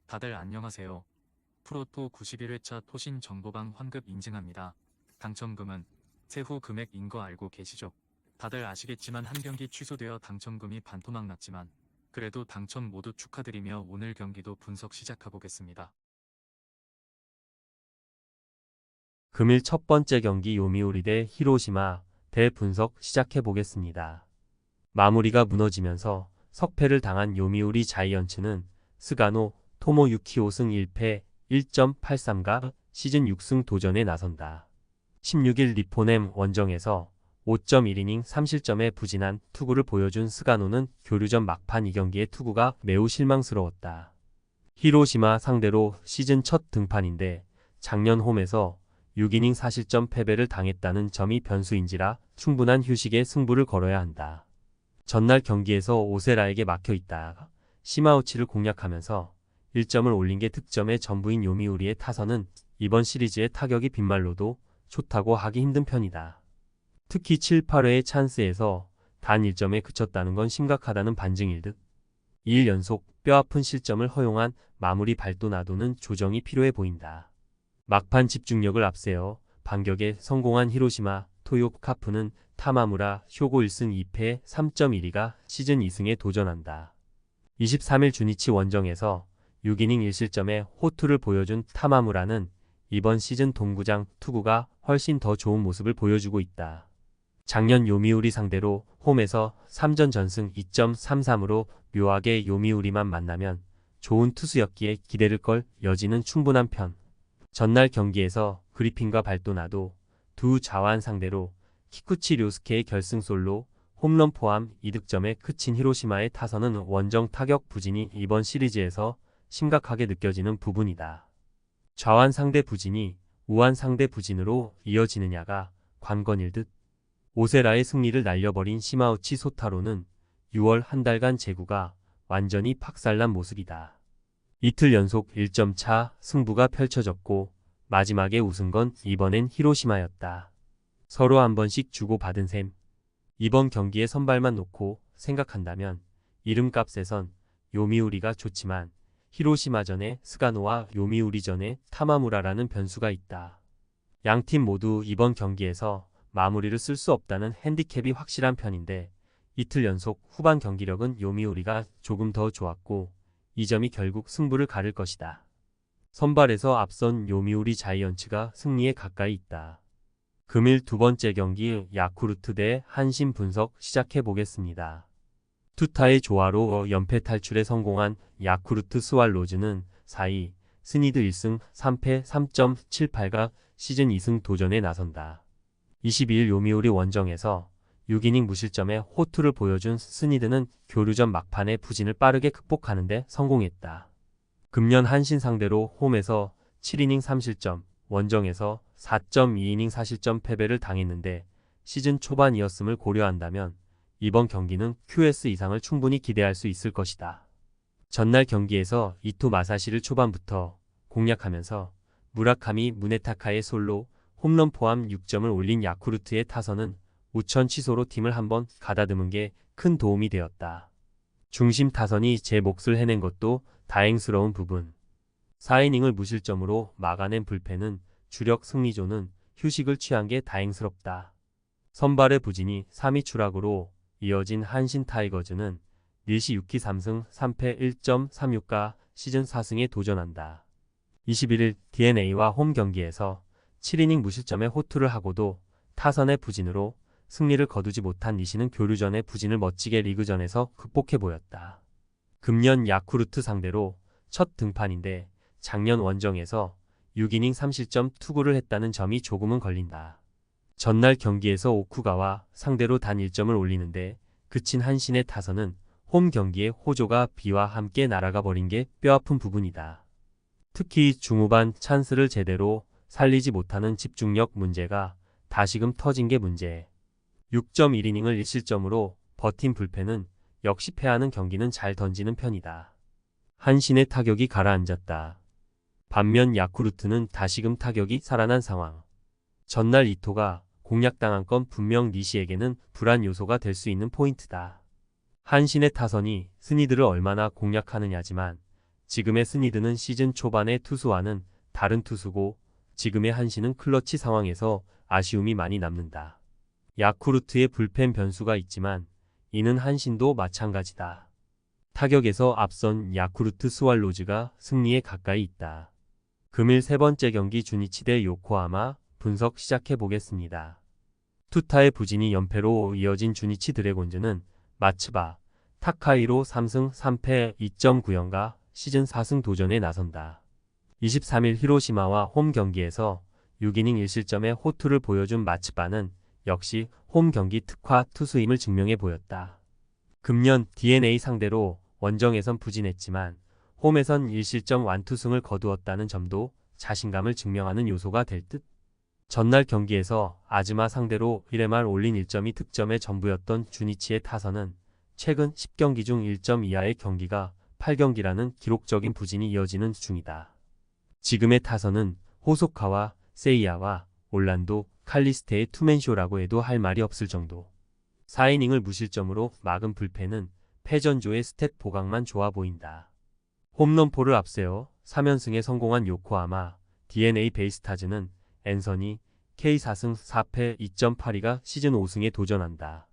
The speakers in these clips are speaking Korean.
다들 안녕하세요. 프로토 91회차 토신 정보방 환급 인증합니다. 당첨금은 세후 금액인 거 알고 계시죠? 다들 아시겠지만 한 경기 취소되어 당첨금이 반토막 났지만 그래도 당첨 모두 축하드리며 오늘 경기도 분석 시작해보겠습니다. 금일 첫 번째 경기 요미우리 대 히로시마 대분석 시작해 보겠습니다. 마무리가 무너지면서 석패를 당한 요미우리 자이언츠는 스가노, 토모 유키오 승 1패 1.83가 시즌 6승 도전에 나선다. 16일 니포넴 원정에서 5.1이닝 3실점에 부진한 투구를 보여준 스가노는 교류전 막판 2경기의 투구가 매우 실망스러웠다. 히로시마 상대로 시즌 첫 등판인데 작년 홈에서 6이닝 4실점 패배를 당했다는 점이 변수인지라 충분한 휴식에 승부를 걸어야 한다. 전날 경기에서 오세라에게 막혀있다. 시마우치를 공략하면서 1점을 올린 게 득점의 전부인 요미우리의 타선은 이번 시리즈의 타격이 빈말로도 좋다고 하기 힘든 편이다. 특히 7, 8회의 찬스에서 단 1점에 그쳤다는 건 심각하다는 반증일 듯. 2일 연속 뼈아픈 실점을 허용한 마무리 발도나도는 조정이 필요해 보인다. 막판 집중력을 앞세워 반격에 성공한 히로시마 토요카프는 타마무라 효고 1승 2패 3.12가 시즌 2승에 도전한다. 23일 주니치 원정에서 6이닝 1실점에 호투를 보여준 타마무라는 이번 시즌 동구장 투구가 훨씬 더 좋은 모습을 보여주고 있다. 작년 요미우리 상대로 홈에서 3전 전승 2.33으로 묘하게 요미우리만 만나면 좋은 투수였기에 기대를 걸 여지는 충분한 편. 전날 경기에서 그리핀과 발도나도 두 좌완 상대로 키쿠치 료스케의 결승 솔로 홈런 포함 2득점에 그친 히로시마의 타선은 원정 타격 부진이 이번 시리즈에서 심각하게 느껴지는 부분이다. 좌완 상대 부진이 우완 상대 부진으로 이어지느냐가 관건일 듯. 오세라의 승리를 날려버린 시마우치 소타로는 6월 한 달간 제구가 완전히 박살난 모습이다. 이틀 연속 1점 차 승부가 펼쳐졌고 마지막에 웃은 건 이번엔 히로시마였다. 서로 한 번씩 주고받은 셈. 이번 경기에 선발만 놓고 생각한다면 이름값에선 요미우리가 좋지만 히로시마전에 스가노와 요미우리전에 타마무라라는 변수가 있다. 양팀 모두 이번 경기에서 마무리를 쓸 수 없다는 핸디캡이 확실한 편인데 이틀 연속 후반 경기력은 요미우리가 조금 더 좋았고 이 점이 결국 승부를 가를 것이다. 선발에서 앞선 요미우리 자이언츠가 승리에 가까이 있다. 금일 두 번째 경기 야쿠르트 대 한신 분석 시작해 보겠습니다. 투타의 조화로 연패 탈출에 성공한 야쿠르트 스왈로즈는 4위 스니드 1승 3패 3.78가 시즌 2승 도전에 나선다. 22일 요미우리 원정에서 6이닝 무실점에 호투를 보여준 스니드는 교류전 막판의 부진을 빠르게 극복하는데 성공했다. 금년 한신 상대로 홈에서 7이닝 3실점, 원정에서 4.2이닝 4실점 패배를 당했는데 시즌 초반이었음을 고려한다면 이번 경기는 QS 이상을 충분히 기대할 수 있을 것이다. 전날 경기에서 이토 마사시를 초반부터 공략하면서 무라카미 무네타카의 솔로 홈런 포함 6점을 올린 야쿠르트의 타선은 우천 취소로 팀을 한번 가다듬은 게 큰 도움이 되었다. 중심 타선이 제 몫을 해낸 것도 다행스러운 부분. 4이닝을 무실점으로 막아낸 불펜은 주력 승리조는 휴식을 취한 게 다행스럽다. 선발의 부진이 3위 추락으로 이어진 한신 타이거즈는 일시 6기 3승 3패 1.36가 시즌 4승에 도전한다. 21일 DeNA와 홈 경기에서 7이닝 무실점에 호투를 하고도 타선의 부진으로 승리를 거두지 못한 니시는 교류전의 부진을 멋지게 리그전에서 극복해 보였다. 금년 야쿠르트 상대로 첫 등판인데 작년 원정에서 6이닝 3실점 투구를 했다는 점이 조금은 걸린다. 전날 경기에서 오쿠가와 상대로 단 1점을 올리는데 그친 한신의 타선은 홈 경기에 호조가 비와 함께 날아가 버린 게 뼈아픈 부분이다. 특히 중후반 찬스를 제대로 살리지 못하는 집중력 문제가 다시금 터진 게 문제. 6.1이닝을 1실점으로 버틴 불펜은 역시 패하는 경기는 잘 던지는 편이다. 한신의 타격이 가라앉았다. 반면 야쿠르트는 다시금 타격이 살아난 상황. 전날 이토가 공략당한 건 분명 니시에게는 불안 요소가 될 수 있는 포인트다. 한신의 타선이 스니드를 얼마나 공략하느냐지만 지금의 스니드는 시즌 초반의 투수와는 다른 투수고 지금의 한신은 클러치 상황에서 아쉬움이 많이 남는다. 야쿠르트의 불펜 변수가 있지만 이는 한신도 마찬가지다. 타격에서 앞선 야쿠르트 스왈로즈가 승리에 가까이 있다. 금일 세 번째 경기 주니치 대 요코하마 분석 시작해 보겠습니다. 투타의 부진이 연패로 이어진 주니치 드래곤즈는 마츠바, 타카이로 3승 3패 2.9연가 시즌 4승 도전에 나선다. 23일 히로시마와 홈 경기에서 6이닝 1실점의 호투를 보여준 마츠바는 역시 홈 경기 특화 투수임을 증명해 보였다. 금년 DNA 상대로 원정에선 부진했지만 홈에선 1실점 완투승을 거두었다는 점도 자신감을 증명하는 요소가 될 듯. 전날 경기에서 아즈마 상대로 1회 말 올린 1점이 득점의 전부였던 주니치의 타선은 최근 10경기 중 1점 이하의 경기가 8경기라는 기록적인 부진이 이어지는 중이다. 지금의 타선은 호소카와 세이야와 올란도, 칼리스테의 투맨쇼라고 해도 할 말이 없을 정도. 4이닝을 무실점으로 막은 불펜은 패전조의 스탯 보강만 좋아 보인다. 홈런포를 앞세워 3연승에 성공한 요코하마, DNA 베이스타즈는 앤서니, K 4승 4패 2.82가 시즌 5승에 도전한다.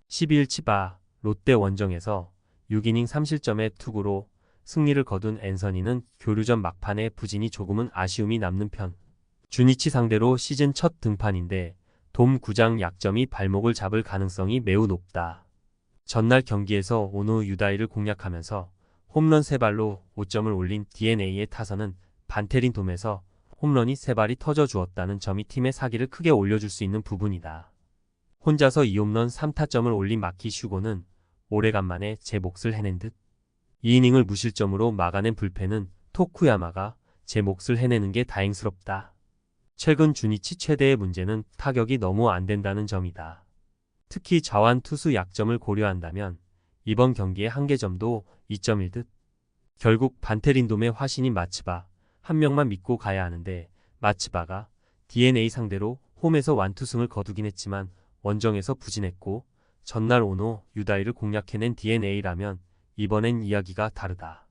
12일 치바, 롯데 원정에서 6이닝 3실점의 투구로 승리를 거둔 앤서니는 교류전 막판에 부진이 조금은 아쉬움이 남는 편. 주니치 상대로 시즌 첫 등판인데 돔 구장 약점이 발목을 잡을 가능성이 매우 높다. 전날 경기에서 오노 유다이를 공략하면서 홈런 3발로 5점을 올린 DNA의 타선은 반테린 돔에서 홈런이 3발이 터져 주었다는 점이 팀의 사기를 크게 올려줄 수 있는 부분이다. 혼자서 2홈런 3타점을 올린 마키 슈고는 오래간만에 제 몫을 해낸 듯. 2이닝을 무실점으로 막아낸 불펜은 토쿠야마가 제 몫을 해내는 게 다행스럽다. 최근 주니치 최대의 문제는 타격이 너무 안 된다는 점이다. 특히 좌완 투수 약점을 고려한다면 이번 경기의 한계점도 2.1 듯. 결국 반테린돔의 화신인 마츠바 한 명만 믿고 가야 하는데 마츠바가 DNA 상대로 홈에서 완투승을 거두긴 했지만 원정에서 부진했고 전날 오노 유다이를 공략해낸 DNA라면 이번엔 이야기가 다르다.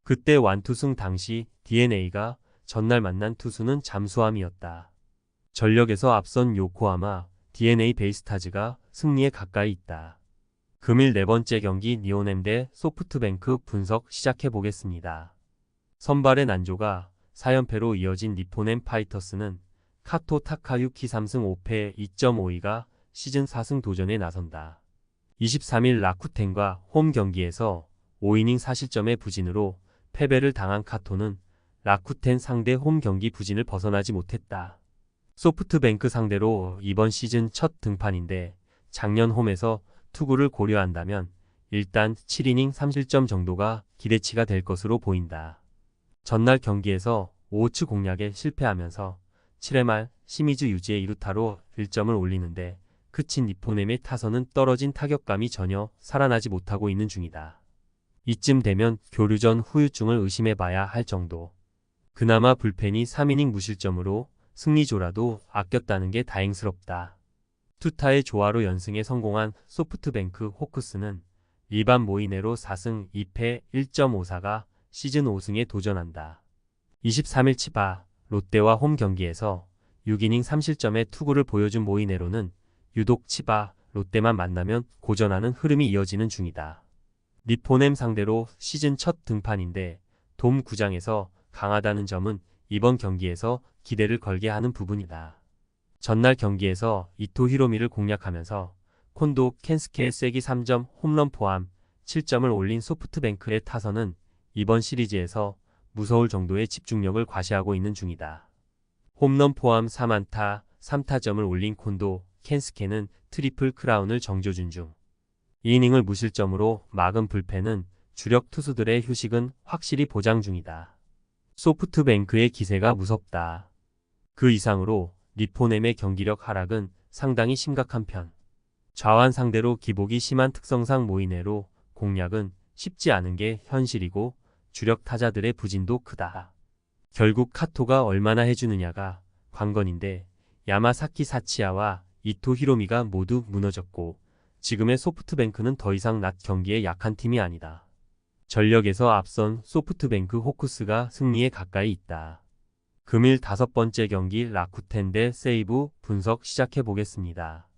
그때 완투승 당시 DNA가 전날 만난 투수는 잠수함이었다. 전력에서 앞선 요코하마, DNA 베이스타즈가 승리에 가까이 있다. 금일 네 번째 경기 니오넴 대 소프트뱅크 분석 시작해 보겠습니다. 선발의 난조가 4연패로 이어진 니포넴 파이터스는 카토 타카유키 3승 5패 2.52가 시즌 4승 도전에 나선다. 23일 라쿠텐과 홈 경기에서 5이닝 4실점의 부진으로 패배를 당한 카토는 라쿠텐 상대 홈 경기 부진을 벗어나지 못했다. 소프트뱅크 상대로 이번 시즌 첫 등판인데 작년 홈에서 투구를 고려한다면 일단 7이닝 3실점 정도가 기대치가 될 것으로 보인다. 전날 경기에서 오호츠 공략에 실패하면서 7회 말 시미즈 유지의 2루타로 1점을 올리는데 그친 니포넴의 타선은 떨어진 타격감이 전혀 살아나지 못하고 있는 중이다. 이쯤 되면 교류전 후유증을 의심해봐야 할 정도. 그나마 불펜이 3이닝 무실점으로 승리조라도 아꼈다는 게 다행스럽다. 투타의 조화로 연승에 성공한 소프트뱅크 호크스는 일반 모이네로 4승 2패 1.54가 시즌 5승에 도전한다. 23일 치바, 롯데와 홈 경기에서 6이닝 3실점의 투구를 보여준 모이네로는 유독 치바, 롯데만 만나면 고전하는 흐름이 이어지는 중이다. 니포넴 상대로 시즌 첫 등판인데 돔 구장에서 강하다는 점은 이번 경기에서 기대를 걸게 하는 부분이다. 전날 경기에서 이토 히로미를 공략하면서 콘도 켄스케의 쐐기 3점 홈런 포함 7점을 올린 소프트뱅크의 타선은 이번 시리즈에서 무서울 정도의 집중력을 과시하고 있는 중이다. 홈런 포함 3안타 3타점을 올린 콘도 켄스케는 트리플 크라운을 정조준 중. 2이닝을 무실점으로 막은 불펜은 주력 투수들의 휴식은 확실히 보장 중이다. 소프트뱅크의 기세가 무섭다. 그 이상으로 니포넴의 경기력 하락은 상당히 심각한 편. 좌완 상대로 기복이 심한 특성상 모이네로 공략은 쉽지 않은 게 현실이고 주력 타자들의 부진도 크다. 결국 카토가 얼마나 해주느냐가 관건인데 야마사키 사치야와 이토 히로미가 모두 무너졌고 지금의 소프트뱅크는 더 이상 낮 경기에 약한 팀이 아니다. 전력에서 앞선 소프트뱅크 호크스가 승리에 가까이 있다. 금일 5번째 경기 라쿠텐 대 세이브 분석 시작해 보겠습니다.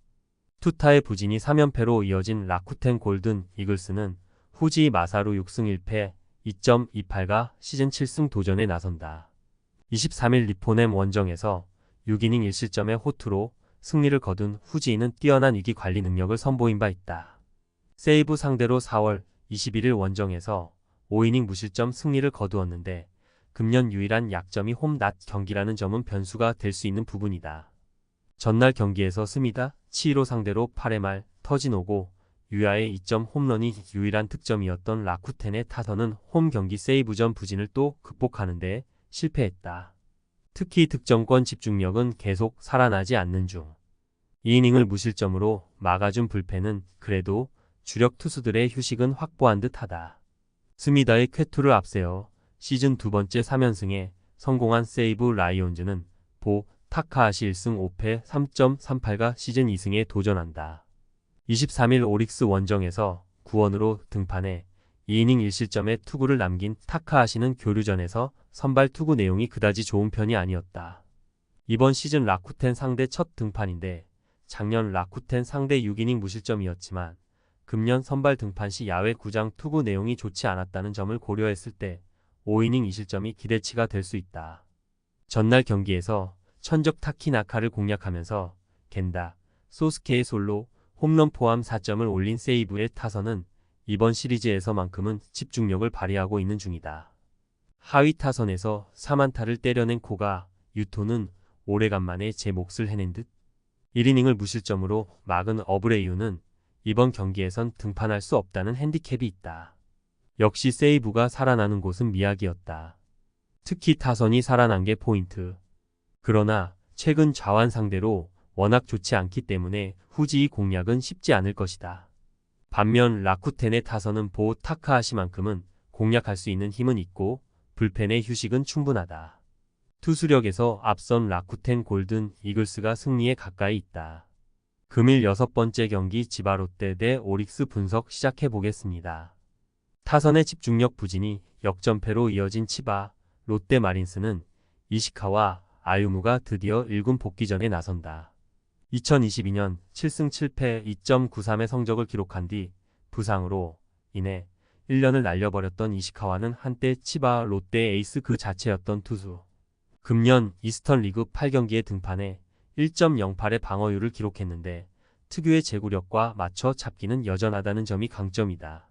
투타의 부진이 3연패로 이어진 라쿠텐 골든 이글스는 후지 마사루 6승 1패 2.28가 시즌 7승 도전에 나선다. 23일 리포넴 원정에서 6이닝 1실점의 호투로 승리를 거둔 후지인은 뛰어난 위기 관리 능력을 선보인 바 있다. 세이브 상대로 4월 21일 원정에서 5이닝 무실점 승리를 거두었는데 금년 유일한 약점이 홈낮 경기라는 점은 변수가 될 수 있는 부분이다. 전날 경기에서 스미다, 치히로 상대로 8회 말 터진 오고 유야의 2점 홈런이 유일한 득점이었던 라쿠텐의 타선은 홈 경기 세이브전 부진을 또 극복하는 데 실패했다. 특히 득점권 집중력은 계속 살아나지 않는 중. 2이닝을 무실점으로 막아준 불펜은 그래도 주력 투수들의 휴식은 확보한 듯하다. 스미다의 쾌투를 앞세워 시즌 2번째 3연승에 성공한 세이브 라이온즈는 보 타카하시 1승 5패 3.38가 시즌 2승에 도전한다. 23일 오릭스 원정에서 9원으로 등판해 2이닝 1실점의 투구를 남긴 타카하시는 교류전에서 선발 투구 내용이 그다지 좋은 편이 아니었다. 이번 시즌 라쿠텐 상대 첫 등판인데 작년 라쿠텐 상대 6이닝 무실점이었지만 금년 선발 등판 시 야외 구장 투구 내용이 좋지 않았다는 점을 고려했을 때 5이닝 2실점이 기대치가 될 수 있다. 전날 경기에서 천적 타키나카를 공략하면서 겐다, 소스케의 솔로, 홈런 포함 4점을 올린 세이브의 타선은 이번 시리즈에서만큼은 집중력을 발휘하고 있는 중이다. 하위 타선에서 3안타를 때려낸 코가 유토는 오래간만에 제 몫을 해낸 듯 1이닝을 무실점으로 막은 어브레이유는 이번 경기에선 등판할 수 없다는 핸디캡이 있다. 역시 세이브가 살아나는 곳은 미약이었다. 특히 타선이 살아난 게 포인트. 그러나 최근 좌완 상대로 워낙 좋지 않기 때문에 후지의 공략은 쉽지 않을 것이다. 반면 라쿠텐의 타선은 보 타카하시만큼은 공략할 수 있는 힘은 있고 불펜의 휴식은 충분하다. 투수력에서 앞선 라쿠텐 골든 이글스가 승리에 가까이 있다. 금일 6번째 경기 지바 롯데 대 오릭스 분석 시작해 보겠습니다. 타선의 집중력 부진이 역전패로 이어진 치바 롯데 마린스는 이시카와 아유무가 드디어 1군 복귀전에 나선다. 2022년 7승 7패 2.93의 성적을 기록한 뒤 부상으로 인해 1년을 날려버렸던 이시카와는 한때 치바 롯데의 에이스 그 자체였던 투수. 금년 이스턴 리그 8경기에 등판해 1.08의 방어율을 기록했는데 특유의 제구력과 맞춰 잡기는 여전하다는 점이 강점이다.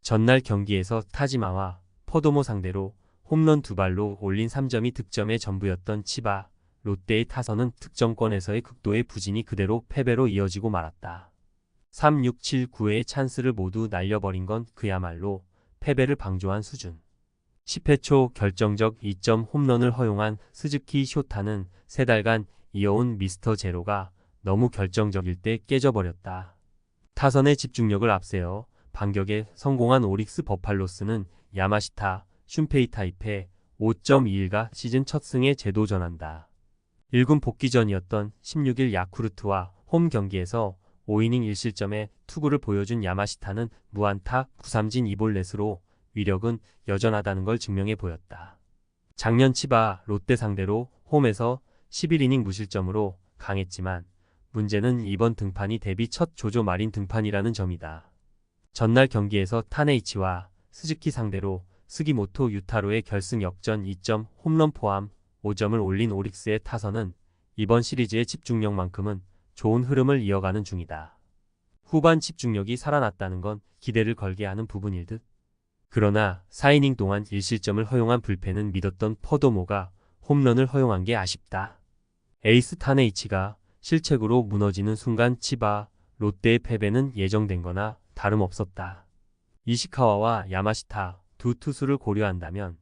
전날 경기에서 타지마와 퍼도모 상대로 홈런 2발로 올린 3점이 득점의 전부였던 치바 롯데의 타선은 득점권에서의 극도의 부진이 그대로 패배로 이어지고 말았다. 3, 6, 7, 9회의 찬스를 모두 날려버린 건 그야말로 패배를 방조한 수준. 10회 초 결정적 2점 홈런을 허용한 스즈키 쇼타는 3달간 이어온 미스터 제로가 너무 결정적일 때 깨져버렸다. 타선의 집중력을 앞세워 반격에 성공한 오릭스 버팔로스는 야마시타, 슌페이 타입에 5.21가 시즌 첫 승에 재도전한다. 1군 복귀전이었던 16일 야쿠르트와 홈 경기에서 5이닝 1실점의 투구를 보여준 야마시타는 무안타 9삼진 2볼넷으로 위력은 여전하다는 걸 증명해 보였다. 작년 치바 롯데 상대로 홈에서 11이닝 무실점으로 강했지만 문제는 이번 등판이 데뷔 첫 조조 마린 등판이라는 점이다. 전날 경기에서 타네이치와 스즈키 상대로 스기모토 유타로의 결승 역전 2점 홈런 포함 5점을 올린 오릭스의 타선은 이번 시리즈의 집중력만큼은 좋은 흐름을 이어가는 중이다. 후반 집중력이 살아났다는 건 기대를 걸게 하는 부분일 듯. 그러나 4이닝 동안 1실점을 허용한 불펜은 믿었던 퍼도모가 홈런을 허용한 게 아쉽다. 에이스 타네이치가 실책으로 무너지는 순간 치바 롯데의 패배는 예정된 거나 다름없었다. 이시카와와 야마시타 두 투수를 고려한다면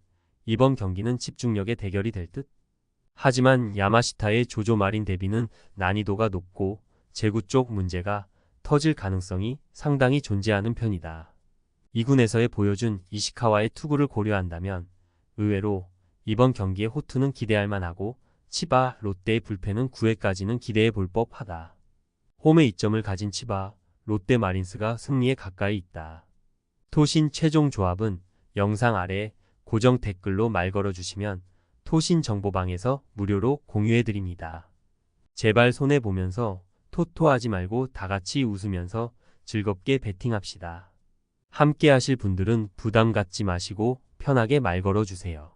이번 경기는 집중력의 대결이 될 듯. 하지만 야마시타의 조조 마린 대비는 난이도가 높고 제구 쪽 문제가 터질 가능성이 상당히 존재하는 편이다. 2군에서의 보여준 이시카와의 투구를 고려한다면 의외로 이번 경기의 호투는 기대할 만하고 치바 롯데의 불펜은 9회까지는 기대해 볼 법하다. 홈에 이점을 가진 치바 롯데 마린스가 승리에 가까이 있다. 토신 최종 조합은 영상 아래 고정 댓글로 말 걸어주시면 토신 정보방에서 무료로 공유해드립니다. 제발 손해보면서 토토하지 말고 다같이 웃으면서 즐겁게 베팅합시다. 함께 하실 분들은 부담 갖지 마시고 편하게 말 걸어주세요.